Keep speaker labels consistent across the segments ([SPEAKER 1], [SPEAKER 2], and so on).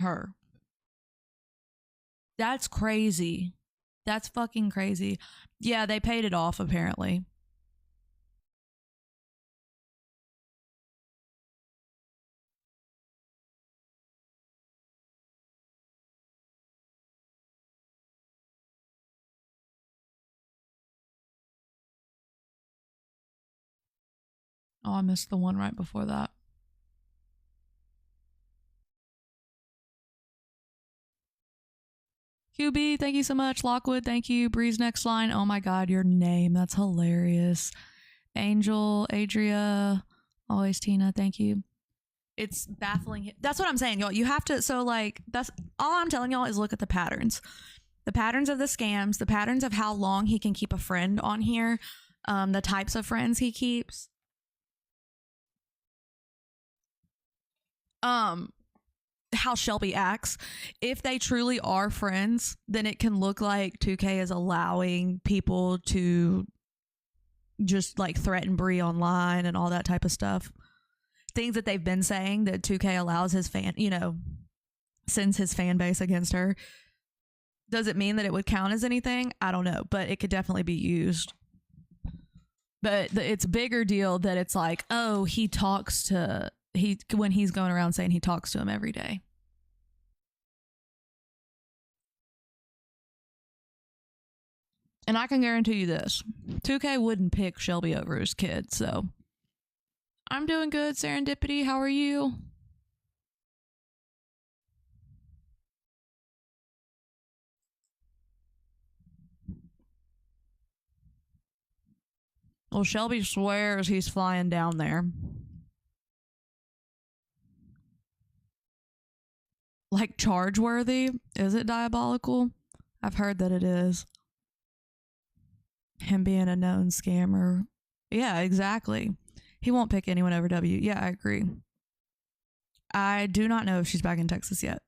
[SPEAKER 1] her. That's crazy. That's fucking crazy. Yeah, they paid it off apparently. Oh, I missed the one right before that. QB, thank you so much. Lockwood, thank you. Breeze next line. Oh my god, your name. That's hilarious. Angel, Adria, always Tina, thank you. It's baffling. That's what I'm saying, y'all. You have to, so like, that's all I'm telling y'all is look at the patterns. The patterns of the scams, the patterns of how long he can keep a friend on here, the types of friends he keeps. How Shelby acts. If they truly are friends, then it can look like 2K is allowing people to just like threaten Brie online and all that type of stuff. Things that they've been saying that 2K allows his fan, sends his fan base against her. Does it mean that it would count as anything? I don't know, but it could definitely be used. But it's a bigger deal that it's like, oh, when he's going around saying he talks to him every day. And I can guarantee you this, 2K wouldn't pick Shelby over his kid, so. I'm doing good, Serendipity. How are you? Well, Shelby swears he's flying down there. Like charge-worthy? Is it diabolical? I've heard that it is. Him being a known scammer. Yeah, exactly. He won't pick anyone over W. Yeah, I agree. I do not know if she's back in Texas yet.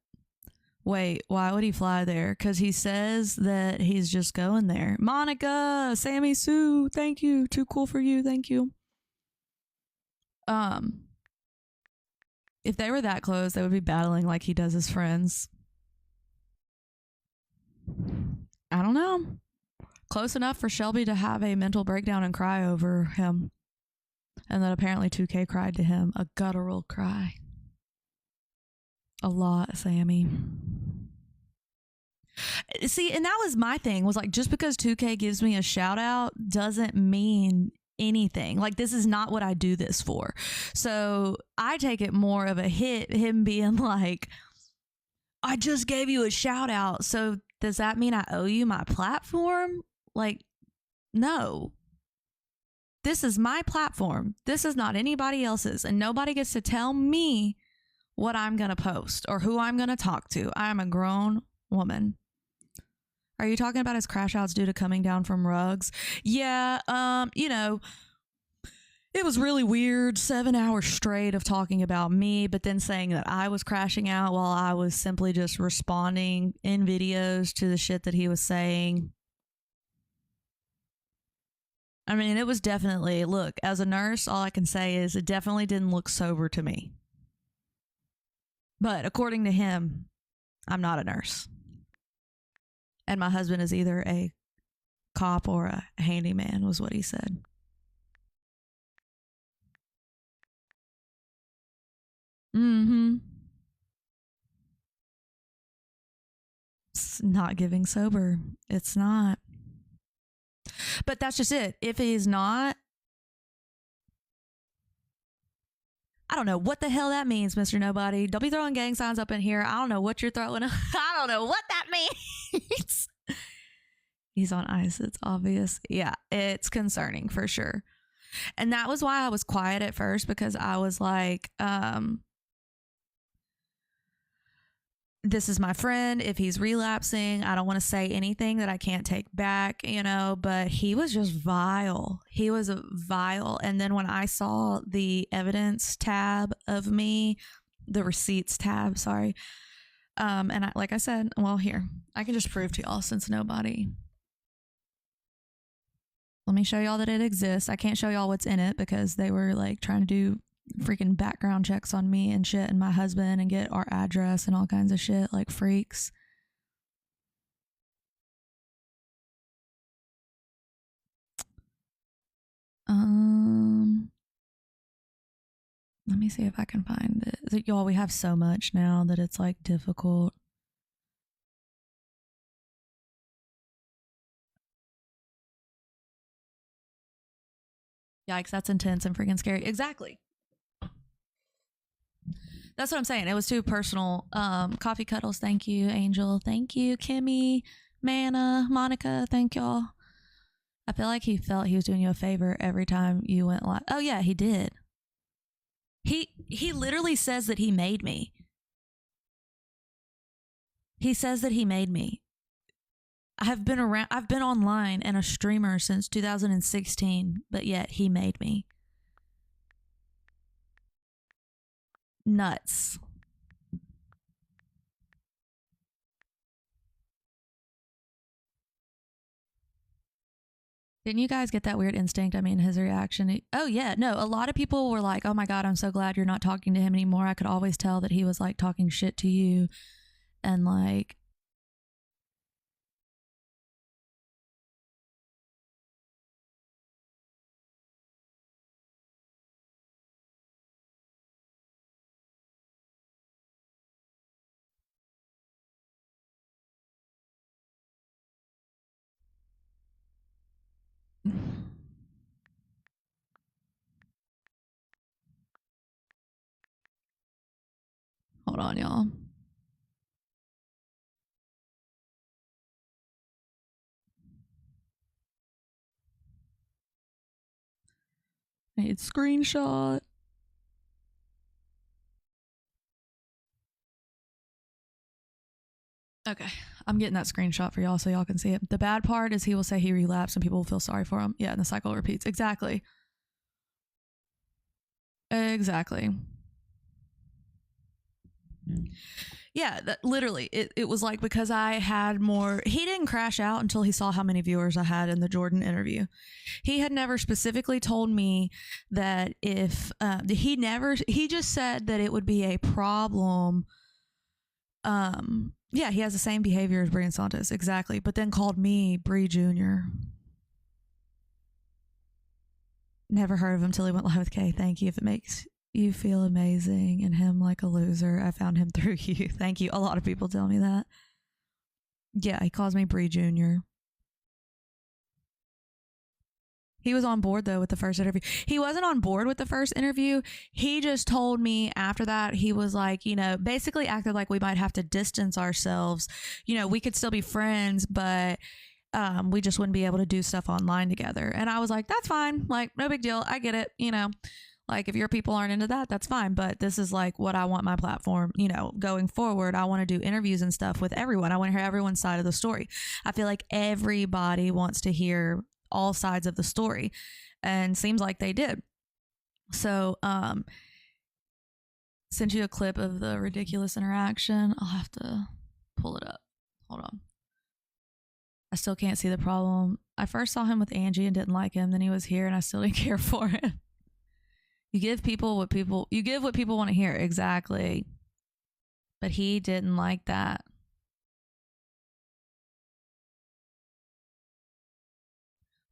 [SPEAKER 1] Wait, why would he fly there? Because he says that he's just going there. Monica, Sammy Sue, thank you. Too cool for you, thank you. If they were that close, they would be battling like he does his friends. I don't know. Close enough for Shelby to have a mental breakdown and cry over him. And then apparently 2K cried to him. A guttural cry. A lot, Sammy. See, and that was my thing, was like, just because 2K gives me a shout out doesn't mean anything. Like, this is not what I do this for. So I take it more of a hit, him being like, I just gave you a shout out, so does that mean I owe you my platform? Like, no. This is my platform. This is not anybody else's, and nobody gets to tell me what I'm going to post or who I'm going to talk to. I'm a grown woman. Are you talking about his crash outs due to coming down from rugs? Yeah, it was really weird. 7 hours straight of talking about me, but then saying that I was crashing out while I was simply just responding in videos to the shit that he was saying. I mean, it was definitely, look, as a nurse, all I can say is it definitely didn't look sober to me. But according to him, I'm not a nurse. And my husband is either a cop or a handyman, was what he said. Mm-hmm. It's not giving sober. It's not. But that's just it. If he's not, I don't know what the hell that means, Mr. Nobody. Don't be throwing gang signs up in here. I don't know what you're throwing. I don't know what that means. He's on ice. It's obvious. Yeah, it's concerning for sure. And that was why I was quiet at first, because I was like, this is my friend. If he's relapsing, I don't want to say anything that I can't take back, but he was just vile. He was vile. And then when I saw the evidence tab of me, the receipts tab, sorry. And like I said, well, here, I can just prove to y'all since nobody. Let me show y'all that it exists. I can't show y'all what's in it because they were like trying to do, freaking background checks on me and shit and my husband and get our address and all kinds of shit like freaks. Let me see if I can find it. Y'all, we have so much now that it's like difficult. Yikes, that's intense and freaking scary. Exactly. That's what I'm saying. It was too personal. Coffee Cuddles, thank you. Angel, thank you. Kimmy, Manna, Monica, thank y'all. I feel like he felt he was doing you a favor every time you went live. Oh yeah, he did. He literally says that he made me. He says that he made me. I've been online and a streamer since 2016, but yet he made me. Nuts. Didn't you guys get that weird instinct? I mean, his reaction. Oh, yeah. No, a lot of people were like, oh my God, I'm so glad you're not talking to him anymore. I could always tell that he was like talking shit to you. And like, hold on, y'all. I need screenshot. Okay, I'm getting that screenshot for y'all so y'all can see it. The bad part is he will say he relapsed and people will feel sorry for him. Yeah, and the cycle repeats. Exactly. Exactly. Yeah, literally, it was like because I had more. He didn't crash out until he saw how many viewers I had in the Jordan interview. He had never specifically told me that if he just said that it would be a problem. Yeah, he has the same behavior as Brian Santos, exactly, but then called me Bree Jr. Never heard of him till he went live with Kay. Thank you. If it makes you feel amazing and him like a loser, I found him through you. Thank you. A lot of people tell me that. Yeah, he calls me Bree Jr. He was on board though with the first interview. He wasn't on board with the first interview. He just told me after that, he was like, you know, basically acted like we might have to distance ourselves. You know, we could still be friends, but we just wouldn't be able to do stuff online together. And I was like, that's fine. Like, no big deal. I get it. You know, like if your people aren't into that, that's fine. But this is like what I want my platform, you know, going forward. I want to do interviews and stuff with everyone. I want to hear everyone's side of the story. I feel like everybody wants to hear all sides of the story, and seems like they did. So sent you a clip of the ridiculous interaction. I'll have to pull it up. Hold on. I still can't see the problem. I first saw him with Angie and didn't like him. Then he was here and I still didn't care for him. You give what people want to hear. Exactly. But he didn't like that.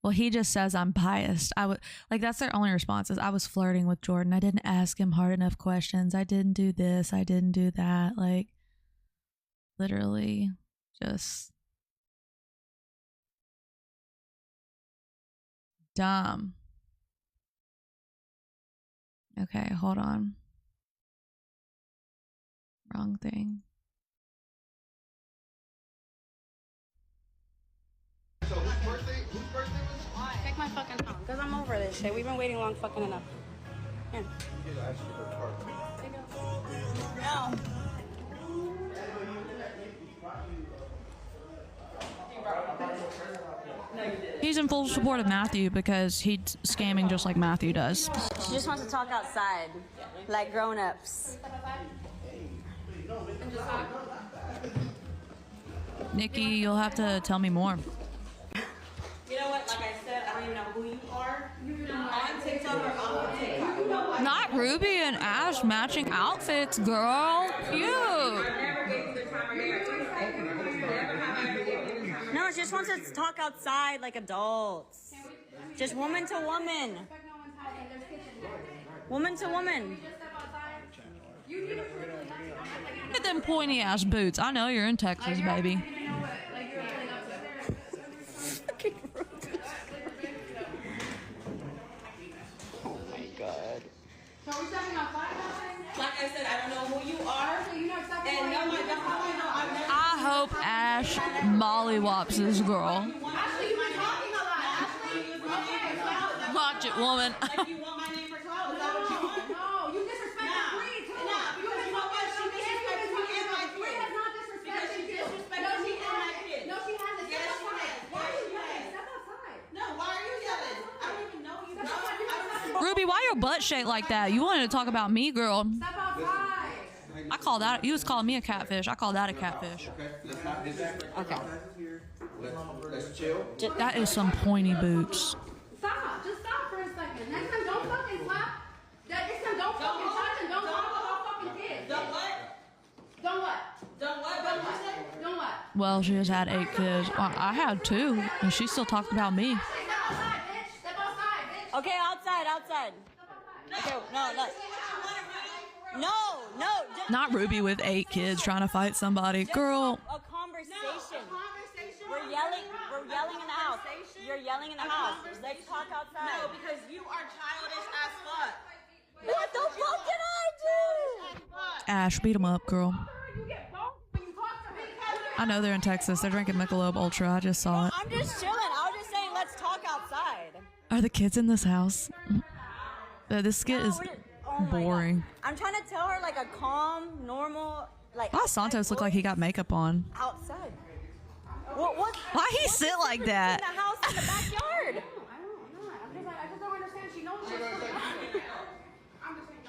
[SPEAKER 1] Well, he just says I'm biased. I would like that's their only response is I was flirting with Jordan. I didn't ask him hard enough questions. I didn't do this. I didn't do that. Like literally just dumb. Okay, hold on. Wrong thing.
[SPEAKER 2] So whose birthday was?
[SPEAKER 3] Take my fucking phone, because I'm over this shit. We've been waiting long fucking enough. Here. No.
[SPEAKER 1] He's in full support of Matthew because he's scamming just like Matthew does.
[SPEAKER 3] She just wants to talk outside, like grown-ups.
[SPEAKER 1] Nikki, you'll have to tell me more.
[SPEAKER 3] You know what? Like I said, I don't even know who you are. On TikTok or off of TikTok.
[SPEAKER 1] Not Ruby nice matching outfits, girl. Cute.
[SPEAKER 4] No, she just wants to talk outside like adults. Just woman to woman. Woman to woman.
[SPEAKER 1] Look at them pointy ass boots. I know you're in Texas, baby.
[SPEAKER 4] Oh my god.
[SPEAKER 5] Like I said, I don't know who you are. And no, I don't know. I've never.
[SPEAKER 1] I hope Ash mollywops this girl. Watch it, woman.
[SPEAKER 5] Like you want my name for clout? Is that what you want?
[SPEAKER 6] No, you disrespect the queen too.
[SPEAKER 5] Nah, because you know what? She disrespected me and my
[SPEAKER 6] The queen
[SPEAKER 5] kids.
[SPEAKER 6] has not disrespected
[SPEAKER 5] Because she
[SPEAKER 6] you.
[SPEAKER 5] disrespected me and my kids.
[SPEAKER 6] No, she hasn't.
[SPEAKER 5] Yes,
[SPEAKER 6] Step
[SPEAKER 5] she
[SPEAKER 6] outside.
[SPEAKER 5] has.
[SPEAKER 6] Why are you
[SPEAKER 5] Yes, she
[SPEAKER 6] yelling?
[SPEAKER 5] has.
[SPEAKER 6] Step outside.
[SPEAKER 5] No, why are you yelling? I don't even know you. No, I don't.
[SPEAKER 1] Ruby, why your butt shaped like that? You wanted to talk about me, girl.
[SPEAKER 6] Step outside.
[SPEAKER 1] I call that. You was calling me a catfish. I call that a catfish.
[SPEAKER 2] Okay, let's not disrespect.
[SPEAKER 4] Okay.
[SPEAKER 2] Let's chill.
[SPEAKER 1] That is some pointy boots.
[SPEAKER 6] Stop. Just stop for a second. Next time, don't fucking slap. Next time, don't fucking touch and don't talk about fucking kids.
[SPEAKER 5] Done what?
[SPEAKER 6] Don't what?
[SPEAKER 5] Done what? What did you say?
[SPEAKER 6] Don't what?
[SPEAKER 1] Well, she has had 8 kids. Well, I had 2, and she still talked about me.
[SPEAKER 6] Step outside, bitch. Step outside, bitch.
[SPEAKER 4] Okay, outside. Okay, no. No.
[SPEAKER 1] Not Ruby with 8 kids trying to fight somebody. Girl,
[SPEAKER 4] A conversation. We're yelling in the house. You're yelling in the house. Let's talk outside.
[SPEAKER 5] No, because you are childish as fuck.
[SPEAKER 4] What the fuck did I do?
[SPEAKER 1] Ash, beat 'em up, girl.
[SPEAKER 6] You get boned when you talk to me.
[SPEAKER 1] I know they're in Texas. They're drinking Michelob Ultra. I just saw it.
[SPEAKER 4] I'm just chilling. I was just saying, let's talk outside.
[SPEAKER 1] Are the kids in this house? This skit is
[SPEAKER 4] Oh my
[SPEAKER 1] boring.
[SPEAKER 4] God. I'm trying to tell her like a calm, normal, like.
[SPEAKER 1] Why does Santos look like he got makeup on?
[SPEAKER 4] Outside. What?
[SPEAKER 1] Why he sit like that?
[SPEAKER 4] In the house in the backyard.
[SPEAKER 6] I just don't understand. She knows she's I'm just saying,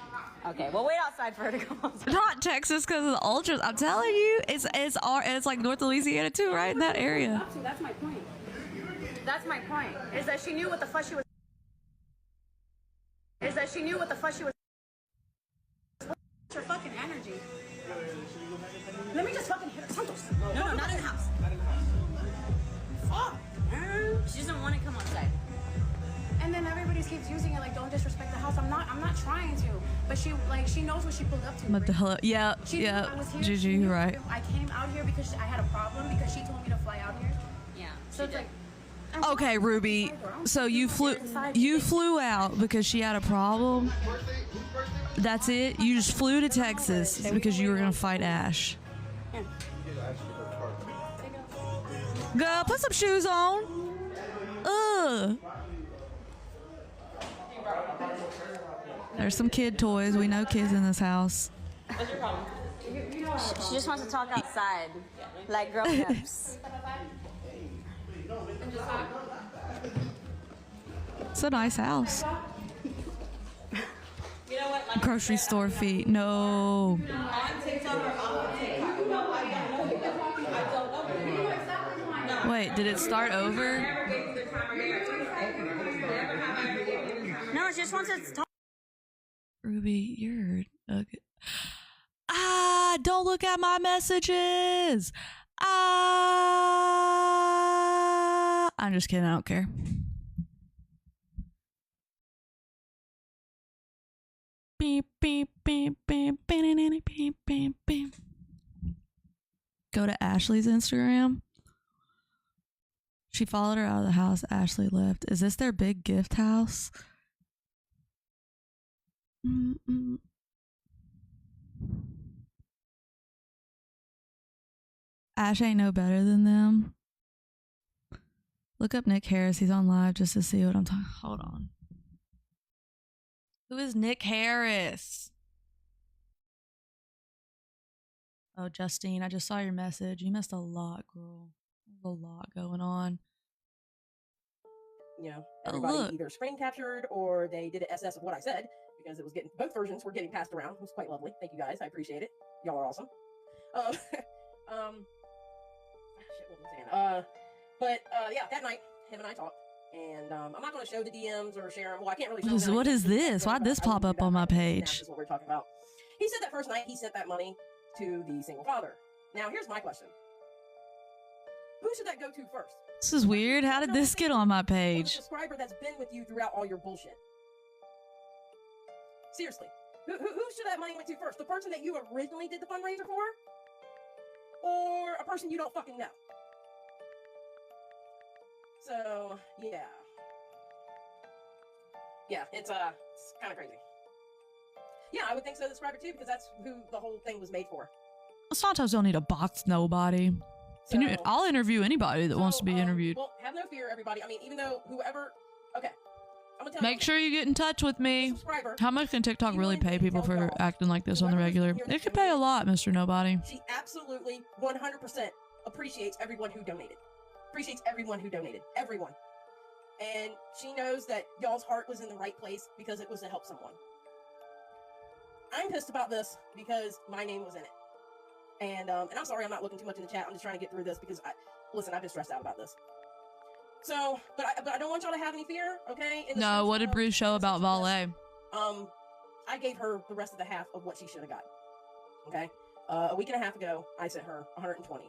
[SPEAKER 6] no.
[SPEAKER 4] Okay, well wait outside for her to come outside.
[SPEAKER 1] Not Texas because of the ultras. I'm telling you, it's like North Louisiana too, right in that area.
[SPEAKER 6] That's my point. That's my point. Is that she knew what the fuck she was. Your fucking energy. Let me just fucking hit her. Santos. No, not in the house. Fuck, man.
[SPEAKER 4] She doesn't want to come outside.
[SPEAKER 6] And then everybody keeps using it like, don't disrespect the house. I'm not trying to. But she knows what she pulled up to.
[SPEAKER 1] But the hell, yeah,
[SPEAKER 6] She knew I was here.
[SPEAKER 1] Gigi,
[SPEAKER 6] She knew
[SPEAKER 1] you're right.
[SPEAKER 6] I came out here because I had a problem because she told me to fly out here.
[SPEAKER 4] Yeah.
[SPEAKER 6] So it's like.
[SPEAKER 1] Okay, Ruby. So you flew out because she had a problem. That's it. You just flew to Texas because you were gonna fight Ash. Girl, put some shoes on. Ugh. There's some kid toys. We know kids in this house.
[SPEAKER 5] What's your problem?
[SPEAKER 4] She just wants to talk outside, like grown-ups.
[SPEAKER 1] It's a nice house.
[SPEAKER 5] You know what? Like
[SPEAKER 1] Grocery store feet. No.
[SPEAKER 5] on TikTok or off of TikTok. No, I don't know.
[SPEAKER 1] Wait, did it start over?
[SPEAKER 5] Never gave you the time or never have I ever given you the time.
[SPEAKER 4] No, she just wants to talk.
[SPEAKER 1] Ruby, you're okay. Don't look at my messages. I'm just kidding. I don't care. Beep, beep, beep, beep, beep, beep, beep, beep. Go to Ashley's Instagram. She followed her out of the house. Ashley left. Is this their big gift house? Mm-mm. Ash ain't no better than them. Look up Nick Harris. He's on live just to see what I'm talking. Hold on. Who is Nick Harris? Oh, Justine, I just saw your message. You missed a lot, girl. There's a lot going on.
[SPEAKER 7] You know,
[SPEAKER 1] Oh,
[SPEAKER 7] everybody
[SPEAKER 1] look.
[SPEAKER 7] either screen captured or they did an SS of what I said because it was getting both versions were getting passed around. It was quite lovely. Thank you guys. I appreciate it. Y'all are awesome. Shit, what was I saying? Yeah, that night, him and I talked, And I'm not going to show the DMs or share them. Well, I can't really show them.
[SPEAKER 1] What is this? Why'd this pop up on my page?
[SPEAKER 7] That's what we're talking about. He said that first night he sent that money to the single father. Now, here's my question. Who should that go to first?
[SPEAKER 1] This is weird. How did this get on my
[SPEAKER 7] Or the
[SPEAKER 1] page?
[SPEAKER 7] subscriber that's been with you throughout all your bullshit. Seriously. Who should that money went to first? The person that you originally did the fundraiser for? Or a person you don't fucking know? So, yeah. Yeah, it's kind of crazy. Yeah, I would think so, the subscriber too, because that's who the whole thing was made for.
[SPEAKER 1] Sometimes don't need to box nobody.
[SPEAKER 7] So,
[SPEAKER 1] I'll interview anybody that wants to be interviewed.
[SPEAKER 7] Well, have no fear, everybody. I mean, even though whoever... Okay. I'm gonna tell
[SPEAKER 1] Make sure you get in touch with me.
[SPEAKER 7] subscriber,
[SPEAKER 1] How much can TikTok really pay people for acting like this on the regular? It could pay a lot, Mr. Nobody.
[SPEAKER 7] she absolutely 100% appreciates everyone who donated. Appreciates everyone who donated. Everyone. And she knows that y'all's heart was in the right place because it was to help someone. I'm pissed about this because my name was in it. And I'm sorry I'm not looking too much in the chat. I'm just trying to get through this because I've been stressed out about this. So, but I don't want y'all to have any fear, okay?
[SPEAKER 1] No, what did Bruce show about valet?
[SPEAKER 7] I gave her the rest of the half of what she should have got. Okay? A week and a half ago, I sent her 120.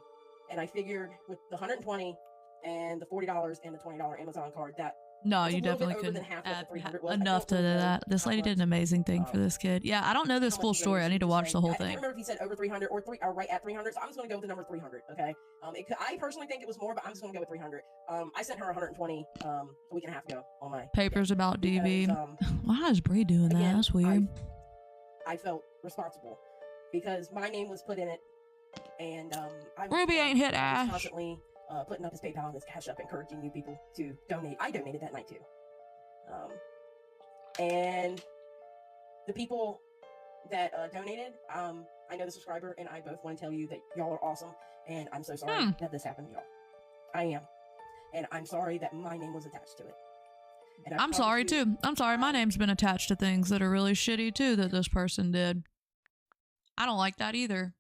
[SPEAKER 7] And I figured with the 120 and the $40 and the $20 Amazon card, that
[SPEAKER 1] No,
[SPEAKER 7] it's a
[SPEAKER 1] you
[SPEAKER 7] little bit
[SPEAKER 1] definitely
[SPEAKER 7] over
[SPEAKER 1] couldn't
[SPEAKER 7] than half what
[SPEAKER 1] add
[SPEAKER 7] the 300 was. I
[SPEAKER 1] enough
[SPEAKER 7] don't
[SPEAKER 1] to
[SPEAKER 7] really know
[SPEAKER 1] that. This
[SPEAKER 7] how
[SPEAKER 1] lady did an
[SPEAKER 7] much,
[SPEAKER 1] amazing thing for this kid. Yeah, I don't know this
[SPEAKER 7] how
[SPEAKER 1] full
[SPEAKER 7] much he
[SPEAKER 1] story. I
[SPEAKER 7] donated
[SPEAKER 1] need to
[SPEAKER 7] this
[SPEAKER 1] watch
[SPEAKER 7] thing.
[SPEAKER 1] the whole
[SPEAKER 7] I can't
[SPEAKER 1] thing.
[SPEAKER 7] remember if he said over 300 or right at 300. So I'm just going to go with the number 300. Okay. I personally think it was more, but I'm just going to go with 300. I sent her 120 a week and a half ago on my
[SPEAKER 1] Papers about DV.
[SPEAKER 7] because,
[SPEAKER 1] Why is Bree doing that?
[SPEAKER 7] again,
[SPEAKER 1] That's weird.
[SPEAKER 7] I felt responsible because my name was put in it, and I was
[SPEAKER 1] Ruby ain't hit
[SPEAKER 7] I was
[SPEAKER 1] Ash.
[SPEAKER 7] constantly putting up his PayPal and his Cash App, encouraging you people to donate. I donated that night too, and the people that donated, I know the subscriber and I both want to tell you that y'all are awesome, and I'm so sorry that this happened to y'all. I am, and I'm sorry that my name was attached to it. And I
[SPEAKER 1] I'm
[SPEAKER 7] promise
[SPEAKER 1] sorry
[SPEAKER 7] you,
[SPEAKER 1] too. I'm sorry. My name's been attached to things that are really shitty too that this person did. I don't like that either.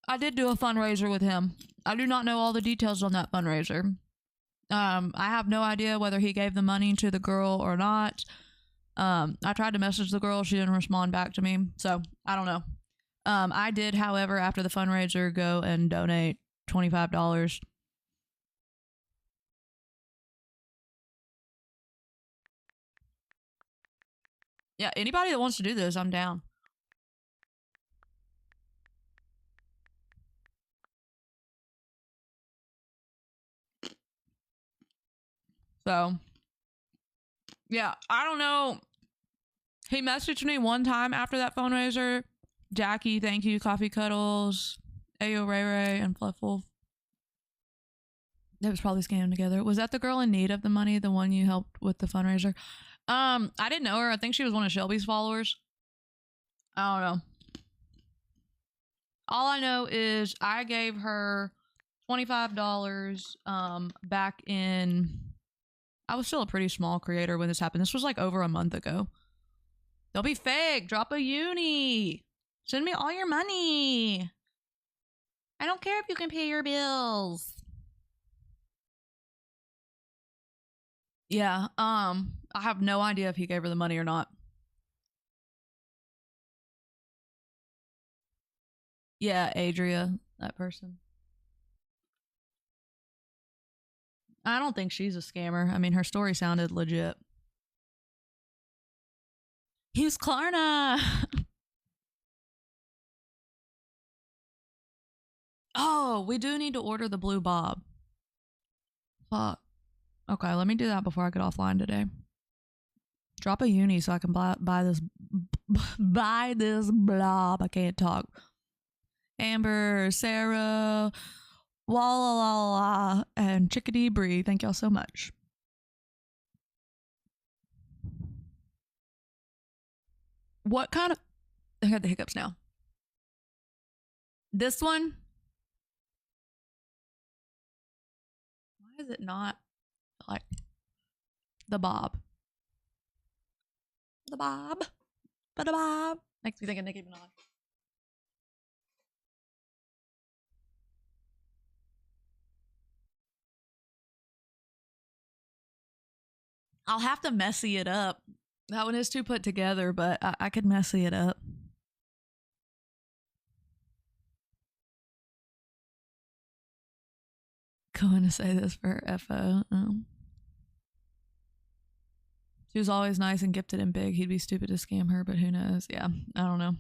[SPEAKER 1] I did do a fundraiser with him. I do not know all the details on that fundraiser. I have no idea whether he gave the money to the girl or not. I tried to message the girl. She didn't respond back to me. So I don't know. I did, however, after the fundraiser, go and donate $25. Yeah, anybody that wants to do this, I'm down. So, yeah, I don't know. He messaged me one time after that fundraiser. Jackie, thank you, Coffee Cuddles, Ayo Ray Ray, and Fluffwolf. That was probably scamming together. Was that the girl in need of the money, the one you helped with the fundraiser? I didn't know her. I think she was one of Shelby's followers. I don't know. All I know is I gave her $25 back in... I was still a pretty small creator when this happened. This was like over a month ago. They'll be fake. Drop a uni. Send me all your money. I don't care if you can pay your bills. Yeah, I have no idea if he gave her the money or not. Yeah, Adria, that person. I don't think she's a scammer. I mean, her story sounded legit. He's Klarna. Oh, we do need to order the blue bob. Fuck. Okay, let me do that before I get offline today. Drop a uni so I can buy this blob. I can't talk. Amber, Sarah, Walla, and Chickadee Bree. Thank y'all so much. What kind of... I had the hiccups now. This one? Why is it not like the bob? The bob. But the bob. Makes me think of Nicki Minaj. I'll have to messy it up. That one is too put together, but I could messy it up. Going to say this for her FO. She was always nice and gifted and big. He'd be stupid to scam her, but who knows? Yeah, I don't know.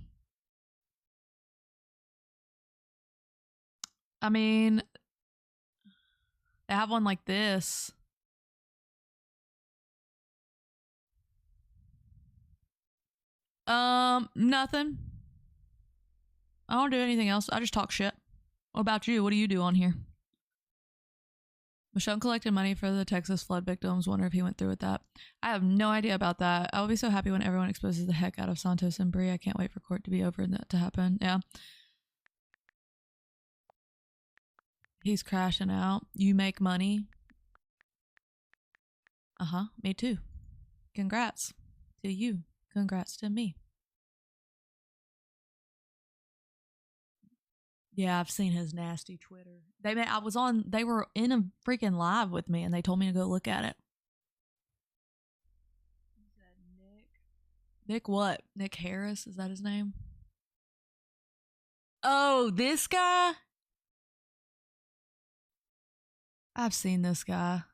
[SPEAKER 1] I mean, I have one like this. Nothing. I don't do anything else. I just talk shit. What about you? What do you do on here? Michonne collected money for the Texas flood victims. Wonder if he went through with that. I have no idea about that. I will be so happy when everyone exposes the heck out of Santos and Brie. I can't wait for court to be over and that to happen. Yeah. He's crashing out. You make money. Me too. Congrats to you. Congrats to me. Yeah, I've seen his nasty Twitter. They were in a freaking live with me and they told me to go look at it. Nick what? Nick Harris? Is that his name? Oh, this guy? I've seen this guy.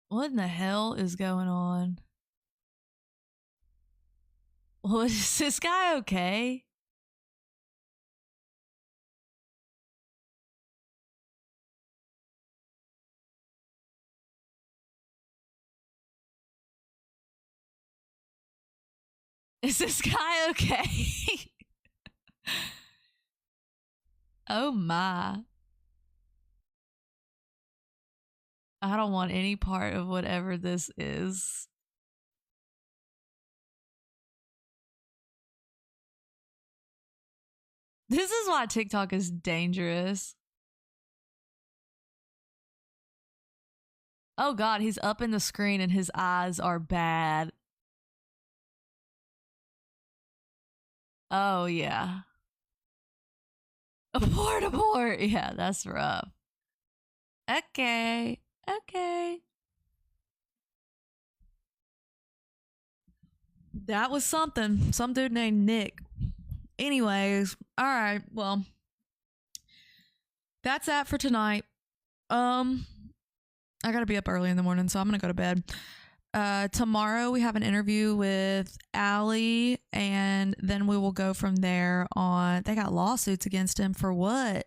[SPEAKER 1] What in the hell is going on? What is this guy okay? Is this guy okay? Oh my. I don't want any part of whatever this is. This is why TikTok is dangerous. Oh god, he's up in the screen and his eyes are bad. Oh yeah. Abort. Yeah, that's rough. Okay. That was something. Some dude named Nick. Anyways, all right. Well, that's that for tonight. I gotta be up early in the morning, so I'm gonna go to bed. Tomorrow we have an interview with Allie, and then we will go from there on. They got lawsuits against him for what?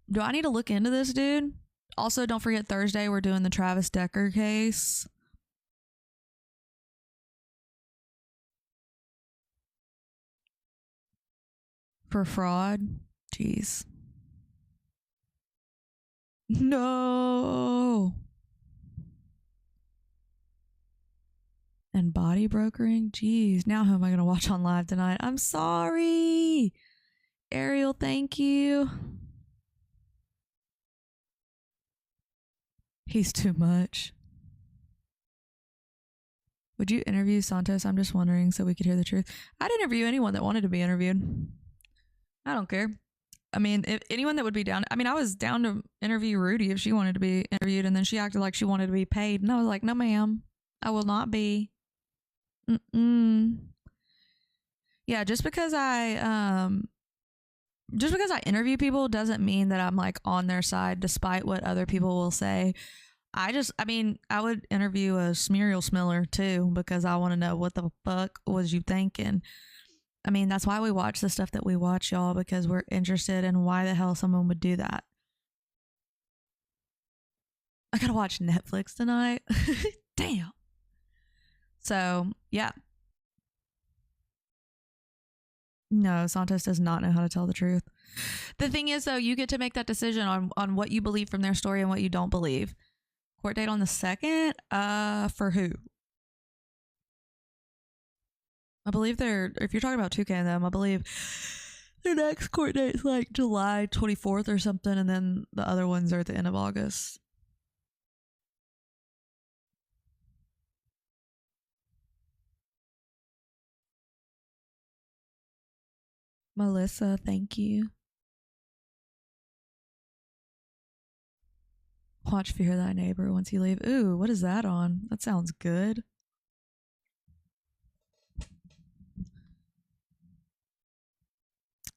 [SPEAKER 1] Do I need to look into this, dude? Also, don't forget Thursday we're doing the Travis Decker case. For fraud. Jeez. No. And body brokering? Jeez. Now who am I going to watch on live tonight? I'm sorry. Ariel, thank you. He's too much. Would you interview Santos? I'm just wondering so we could hear the truth. I'd interview anyone that wanted to be interviewed. I don't care. I mean, if anyone that would be down, I mean, I was down to interview Rudy if she wanted to be interviewed, and then she acted like she wanted to be paid. And I was like, no, ma'am, I will not be. Yeah, just because I interview people doesn't mean that I'm like on their side, despite what other people will say. I would interview a Smuriel Smiller too, because I want to know what the fuck was you thinking. I mean, that's why we watch the stuff that we watch, y'all, because we're interested in why the hell someone would do that. I gotta watch Netflix tonight. Damn. So, yeah. No, Santos does not know how to tell the truth. The thing is, though, you get to make that decision on what you believe from their story and what you don't believe. Court date on the 2nd? For who? I believe if you're talking about 2K and them, I believe their next court date is like July 24th or something, and then the other ones are at the end of August. Melissa, thank you. Watch Fear Thy Neighbor once you leave. Ooh, what is that on? That sounds good.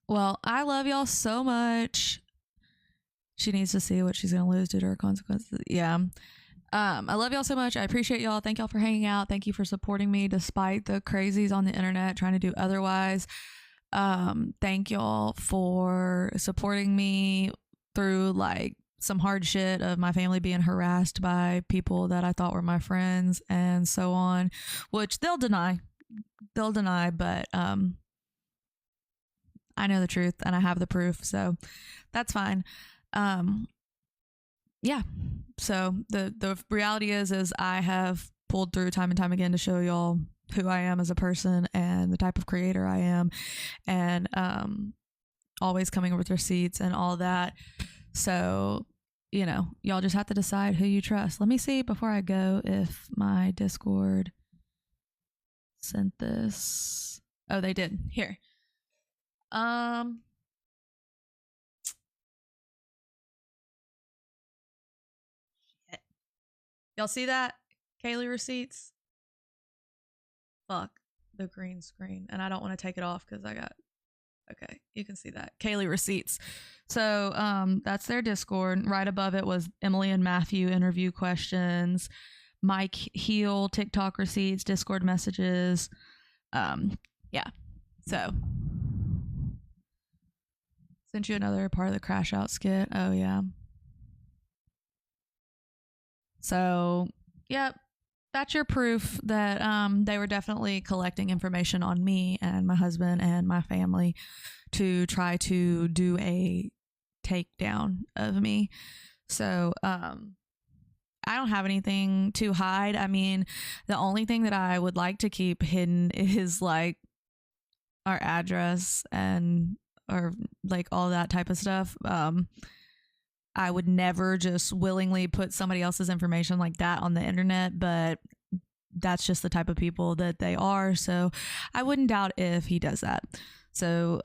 [SPEAKER 1] Well, I love y'all so much. She needs to see what she's going to lose due to her consequences. Yeah. I love y'all so much. I appreciate y'all. Thank y'all for hanging out. Thank you for supporting me despite the crazies on the internet trying to do otherwise. Thank y'all for supporting me through like some hard shit of my family being harassed by people that I thought were my friends and so on, which they'll deny, but I know the truth and I have the proof, so that's fine. Yeah. So the reality is I have pulled through time and time again to show y'all who I am as a person and the type of creator I am, and always coming with receipts and all that. So, you know, y'all just have to decide who you trust. Let me see before I go if my Discord sent this. Oh, they did. Here. Shit. Y'all see that? Kayl1e receipts? Fuck the green screen. And I don't want to take it off because I got, okay, you can see that. Kayl1e receipts. So that's their Discord. Right above it was Emily and Matthew interview questions, Mike Heel TikTok receipts, Discord messages. Yeah. So sent you another part of the crash out skit. Oh yeah. So, yep. That's your proof that they were definitely collecting information on me and my husband and my family to try to do a takedown of me. So I don't have anything to hide. I mean, the only thing that I would like to keep hidden is like our address and or like all that type of stuff. I would never just willingly put somebody else's information like that on the internet, but that's just the type of people that they are. So I wouldn't doubt if he does that. So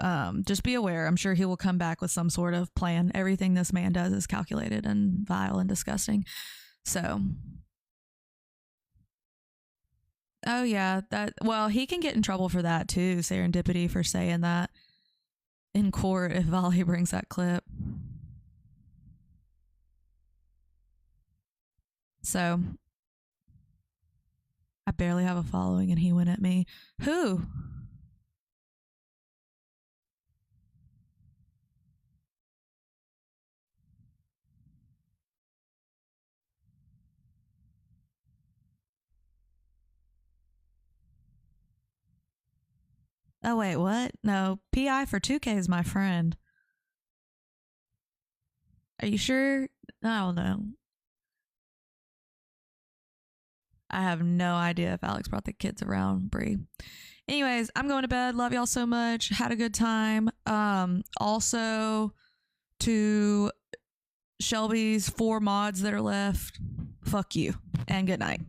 [SPEAKER 1] just be aware. I'm sure he will come back with some sort of plan. Everything this man does is calculated and vile and disgusting. So, oh yeah, well, he can get in trouble for that too. Serendipity for saying that in court if Volley brings that clip. So I barely have a following and he went at me. Who? Oh wait, what? No, PI for 2K is my friend. Are you sure? I don't know. I have no idea if Alex brought the kids around, Bree. Anyways, I'm going to bed. Love y'all so much. Had a good time. Also to Shelby's 4 mods that are left, fuck you and good night.